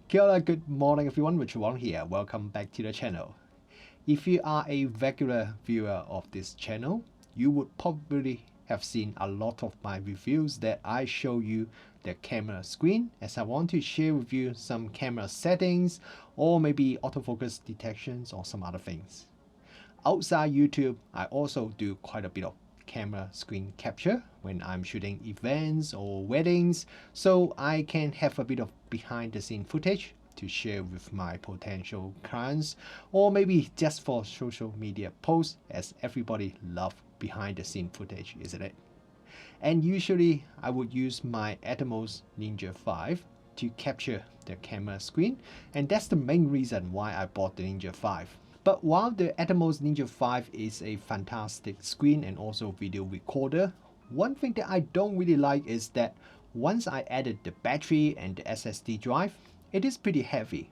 Kia ora, good morning everyone, Richard Wong here. Welcome back to the channel. If you are a regular viewer of this channel, you would probably have seen a lot of my reviews that I show you the camera screen, as I want to share with you some camera settings or maybe autofocus detections or some other things. Outside YouTube, I also do quite a bit of camera screen capture when I'm shooting events or weddings, so I can have a bit of behind the scene footage to share with my potential clients, or maybe just for social media posts, as everybody loves behind the scene footage, isn't it? And usually I would use my Atomos Ninja 5 to capture the camera screen, and that's the main reason why I bought the Ninja 5. But while the Atomos Ninja 5 is a fantastic screen and also video recorder, one thing that I don't really like is that once I added the battery and the SSD drive, it is pretty heavy,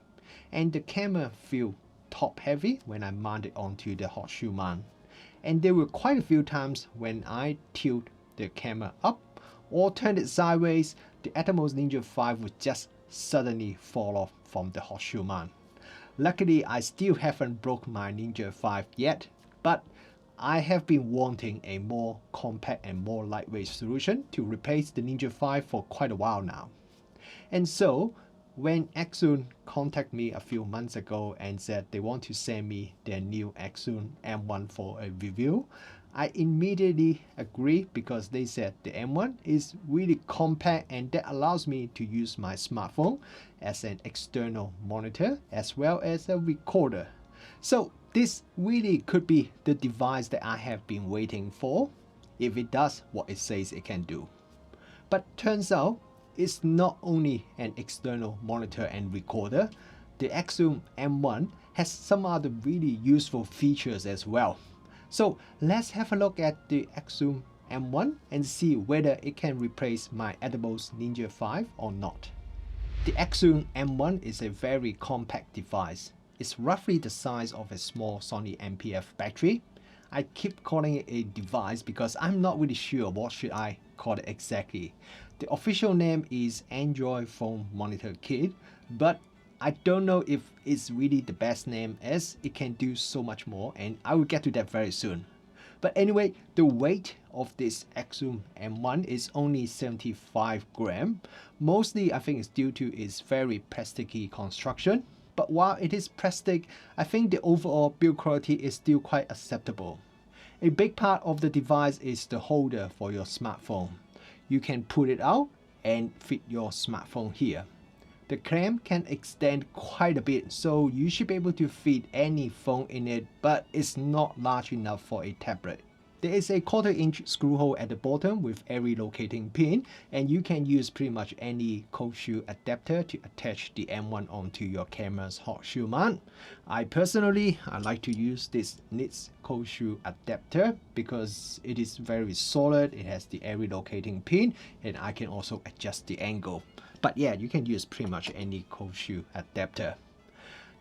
and the camera feels top heavy when I mount it onto the hot shoe mount. And there were quite a few times when I tilt the camera up or turn it sideways, the Atomos Ninja 5 would just suddenly fall off from the hot shoe mount. Luckily, I still haven't broke my Ninja 5 yet, but I have been wanting a more compact and more lightweight solution to replace the Ninja 5 for quite a while now. And so, when Accsoon contacted me a few months ago and said they want to send me their new Accsoon M1 for a review, I immediately agreed because they said the M1 is really compact and that allows me to use my smartphone as an external monitor as well as a recorder. So this really could be the device that I have been waiting for, if it does what it says it can do. But turns out it's not only an external monitor and recorder. The Accsoon M1 has some other really useful features as well. So let's have a look at the Accsoon M1 and see whether it can replace my Atomos Ninja 5 or not. The Accsoon M1 is a very compact device. It's roughly the size of a small Sony NPF battery. I keep calling it a device because I'm not really sure what should I call it exactly. The official name is Android Phone Monitor Kit, but I don't know if it's really the best name as it can do so much more, and I will get to that very soon. But anyway, the weight of this Accsoon M1 is only 75 grams. Mostly I think it's due to its very plasticky construction. But while it is plastic, I think the overall build quality is still quite acceptable. A big part of the device is the holder for your smartphone. You can pull it out and fit your smartphone here. The clamp can extend quite a bit, so you should be able to fit any phone in it, but it's not large enough for a tablet. There is a 1/4 inch screw hole at the bottom with a relocating pin, and you can use pretty much any cold shoe adapter to attach the M1 onto your camera's hot shoe mount. I like to use this NITS cold shoe adapter because it is very solid, it has the air relocating pin, and I can also adjust the angle. But yeah, you can use pretty much any cold shoe adapter.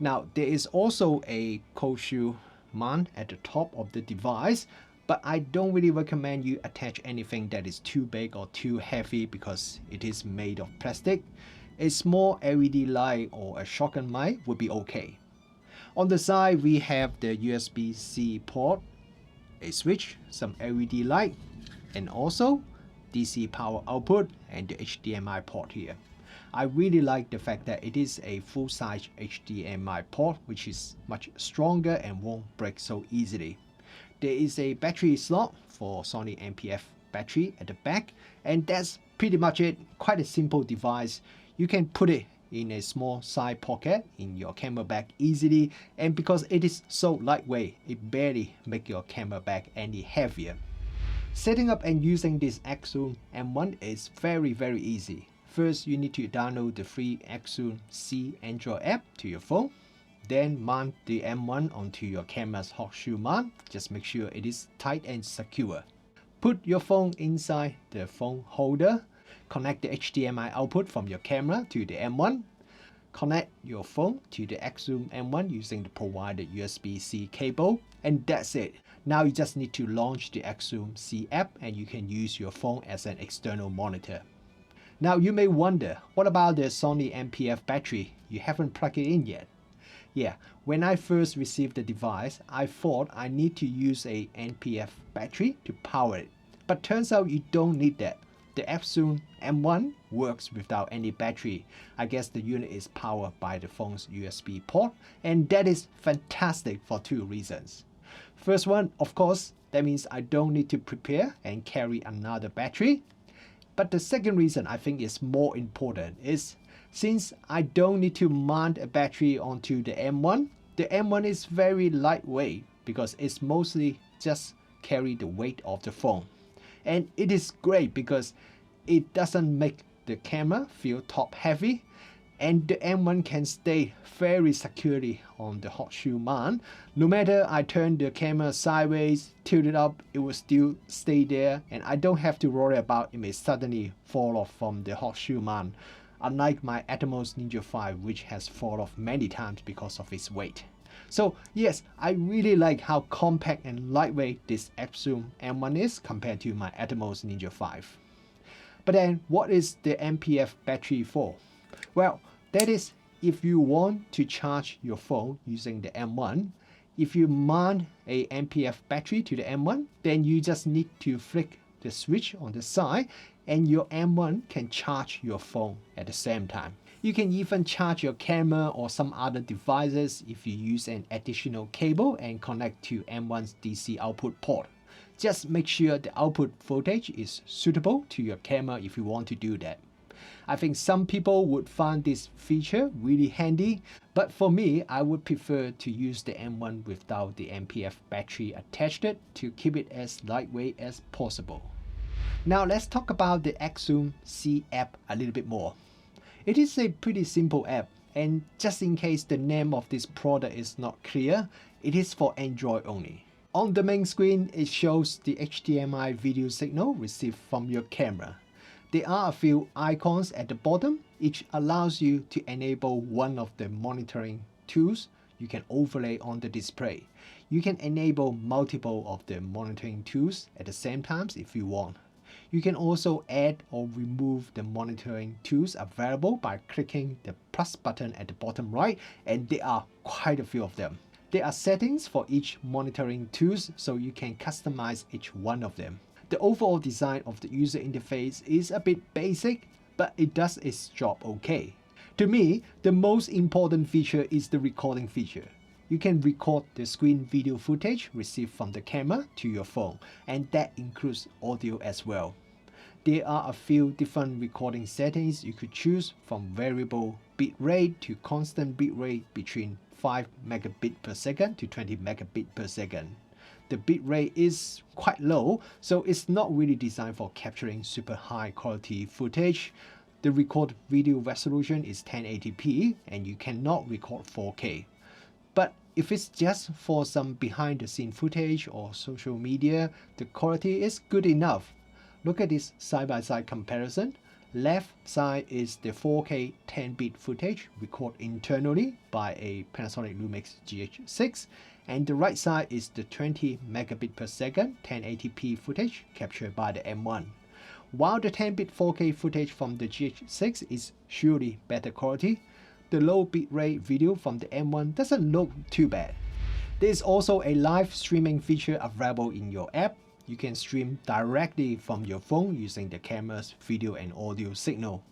Now, there is also a cold shoe mount at the top of the device, but I don't really recommend you attach anything that is too big or too heavy because it is made of plastic. A small LED light or a shotgun mic would be okay. On the side, we have the USB-C port, a switch, some LED light, and also DC power output and the HDMI port here. I really like the fact that it is a full-size HDMI port, which is much stronger and won't break so easily. There is a battery slot for Sony NPF battery at the back, and that's pretty much it. Quite a simple device. You can put it in a small side pocket in your camera bag easily, and because it is so lightweight, it barely makes your camera bag any heavier. Setting up and using this Accsoon M1 is very easy. First, you need to download the free Accsoon SEE Android app to your phone. Then mount the M1 onto your camera's hot shoe mount. Just make sure it is tight and secure. Put your phone inside the phone holder. Connect the HDMI output from your camera to the M1. Connect your phone to the Accsoon M1 using the provided USB-C cable, and that's it. Now you just need to launch the Accsoon SEE app and you can use your phone as an external monitor. Now you may wonder, what about the Sony NP-F battery? You haven't plugged it in yet. Yeah, when I first received the device, I thought I need to use a NP-F battery to power it. But turns out you don't need that. The Accsoon M1 works without any battery. I guess the unit is powered by the phone's USB port, and that is fantastic for two reasons. First one, of course, that means I don't need to prepare and carry another battery. But the second reason I think is more important is since I don't need to mount a battery onto the M1 is very lightweight because it's mostly just carry the weight of the phone. And it is great because it doesn't make the camera feel top heavy, and the M1 can stay very securely on the hot shoe mount. No matter I turn the camera sideways, tilt it up, it will still stay there, and I don't have to worry about it may suddenly fall off from the hot shoe mount, unlike my Atomos Ninja 5, which has fallen off many times because of its weight. So yes, I really like how compact and lightweight this Accsoon M1 is compared to my Atomos Ninja 5. But then what is the NP-F battery for? Well, that is if you want to charge your phone using the M1. If you mount a NP-F battery to the M1, then you just need to flick the switch on the side and your M1 can charge your phone at the same time. You can even charge your camera or some other devices if you use an additional cable and connect to M1's DC output port. Just make sure the output voltage is suitable to your camera if you want to do that. I think some people would find this feature really handy, but for me, I would prefer to use the M1 without the NP-F battery attached to keep it as lightweight as possible. Now let's talk about the Accsoon SEE app a little bit more. It is a pretty simple app, and just in case the name of this product is not clear, it is for Android only. On the main screen, it shows the HDMI video signal received from your camera. There are a few icons at the bottom, each allows you to enable one of the monitoring tools you can overlay on the display. You can enable multiple of the monitoring tools at the same time if you want. You can also add or remove the monitoring tools available by clicking the plus button at the bottom right, and there are quite a few of them. There are settings for each monitoring tools, so you can customize each one of them. The overall design of the user interface is a bit basic, but it does its job okay. To me, the most important feature is the recording feature. You can record the screen video footage received from the camera to your phone, and that includes audio as well. There are a few different recording settings you could choose, from variable bitrate to constant bitrate between 5 megabit per second to 20 megabit per second. The bitrate is quite low, so it's not really designed for capturing super high quality footage. The record video resolution is 1080p and you cannot record 4K. But if it's just for some behind the scene footage or social media, the quality is good enough. Look at this side-by-side comparison. Left side is the 4K 10-bit footage recorded internally by a Panasonic Lumix GH6, and the right side is the 20 megabit per second 1080p footage captured by the M1. While the 10-bit 4K footage from the GH6 is surely better quality, the low bitrate video from the M1 doesn't look too bad. There is also a live streaming feature available in your app. You can stream directly from your phone using the camera's video and audio signal.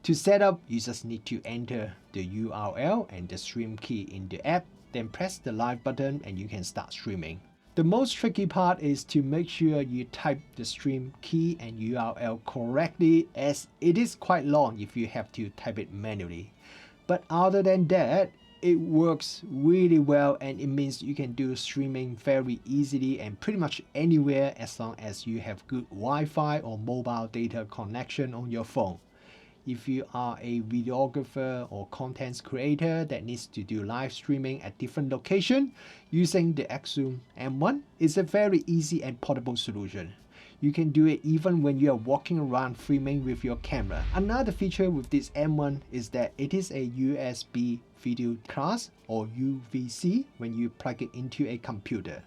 To set up, you just need to enter the URL and the stream key in the app, then press the live button and you can start streaming. The most tricky part is to make sure you type the stream key and URL correctly, as it is quite long if you have to type it manually. But other than that, it works really well, and it means you can do streaming very easily and pretty much anywhere as long as you have good Wi-Fi or mobile data connection on your phone. If you are a videographer or content creator that needs to do live streaming at different locations, using the Accsoon M1 is a very easy and portable solution. You can do it even when you are walking around filming with your camera. Another feature with this M1 is that it is a USB video class or UVC when you plug it into a computer.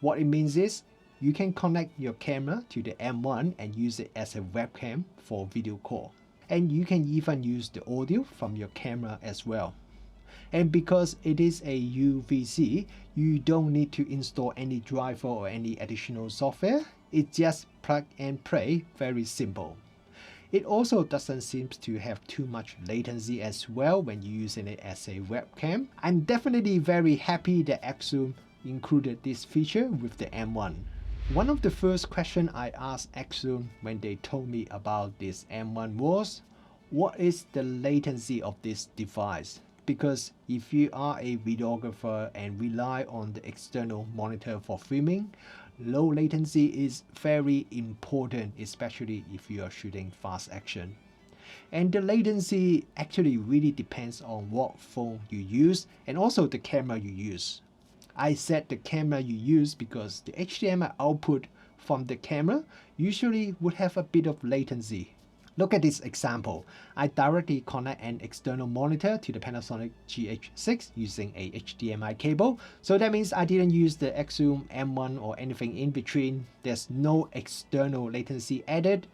What it means is you can connect your camera to the M1 and use it as a webcam for video call. And you can even use the audio from your camera as well. And because it is a UVC, you don't need to install any driver or any additional software. It's just plug and play, very simple. It also doesn't seem to have too much latency as well when you're using it as a webcam. I'm definitely very happy that Accsoon included this feature with the M1. One of the first questions I asked Accsoon when they told me about this M1 was, what is the latency of this device? Because if you are a videographer and rely on the external monitor for filming, low latency is very important, especially if you are shooting fast action. And the latency actually really depends on what phone you use and also the camera you use. I said the camera you use because the HDMI output from the camera usually would have a bit of latency. Look at this example. I directly connect an external monitor to the Panasonic GH6 using a HDMI cable. So that means I didn't use the Accsoon M1 or anything in between. There's no external latency added.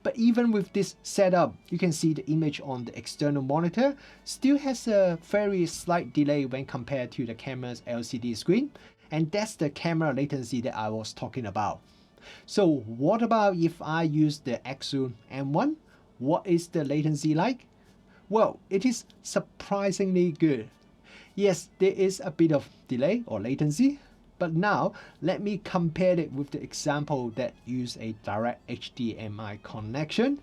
But even with this setup, you can see the image on the external monitor still has a very slight delay when compared to the camera's LCD screen. And that's the camera latency that I was talking about. So what about if I use the Accsoon M1? What is the latency like? Well, it is surprisingly good. Yes, there is a bit of delay or latency. But now, let me compare it with the example that use a direct HDMI connection.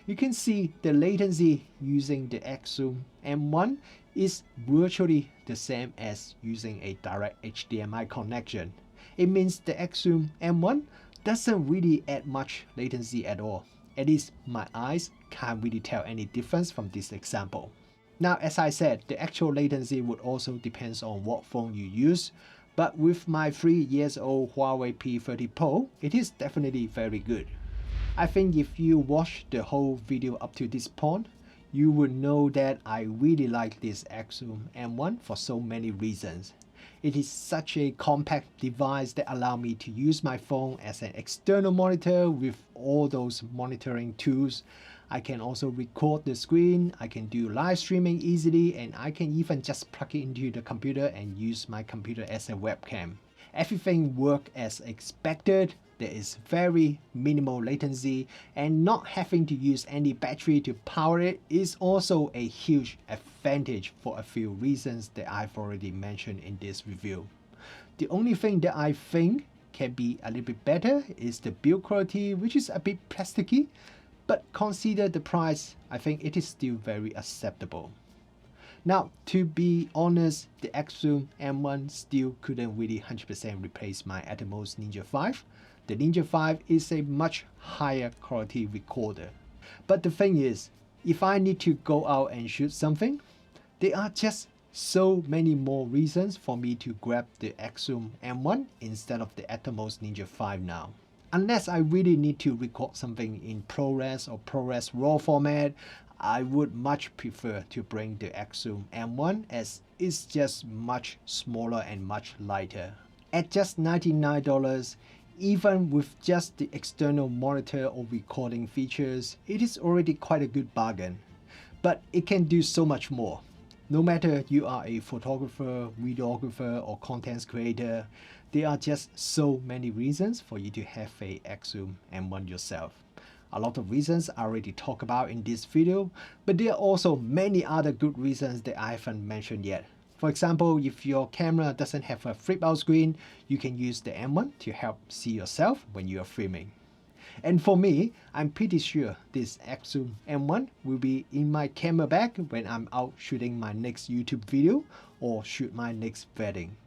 You can see the latency using the Accsoon M1 is virtually the same as using a direct HDMI connection. It means the Accsoon M1 doesn't really add much latency at all. At least my eyes can't really tell any difference from this example. Now, as I said, the actual latency would also depend on what phone you use. But with my 3-year-old Huawei P30 Pro, it is definitely very good. I think if you watch the whole video up to this point, you will know that I really like this Accsoon M1 for so many reasons. It is such a compact device that allows me to use my phone as an external monitor with all those monitoring tools. I can also record the screen, I can do live streaming easily, and I can even just plug it into the computer and use my computer as a webcam. Everything works as expected. There is very minimal latency, and not having to use any battery to power it is also a huge advantage for a few reasons that I've already mentioned in this review. The only thing that I think can be a little bit better is the build quality, which is a bit plasticky. But consider the price, I think it is still very acceptable. Now, to be honest, the Accsoon M1 still couldn't really 100% replace my Atomos Ninja 5. The Ninja 5 is a much higher quality recorder. But the thing is, if I need to go out and shoot something, there are just so many more reasons for me to grab the Accsoon M1 instead of the Atomos Ninja 5 now. Unless I really need to record something in ProRes or ProRes RAW format, I would much prefer to bring the Accsoon M1 as it's just much smaller and much lighter. At just $99, even with just the external monitor or recording features, it is already quite a good bargain. But it can do so much more. No matter you are a photographer, videographer, or content creator, there are just so many reasons for you to have a Accsoon M1 yourself. A lot of reasons I already talked about in this video, but there are also many other good reasons that I haven't mentioned yet. For example, if your camera doesn't have a flip out screen, you can use the M1 to help see yourself when you are filming. And for me, I'm pretty sure this Accsoon M1 will be in my camera bag when I'm out shooting my next YouTube video or shoot my next wedding.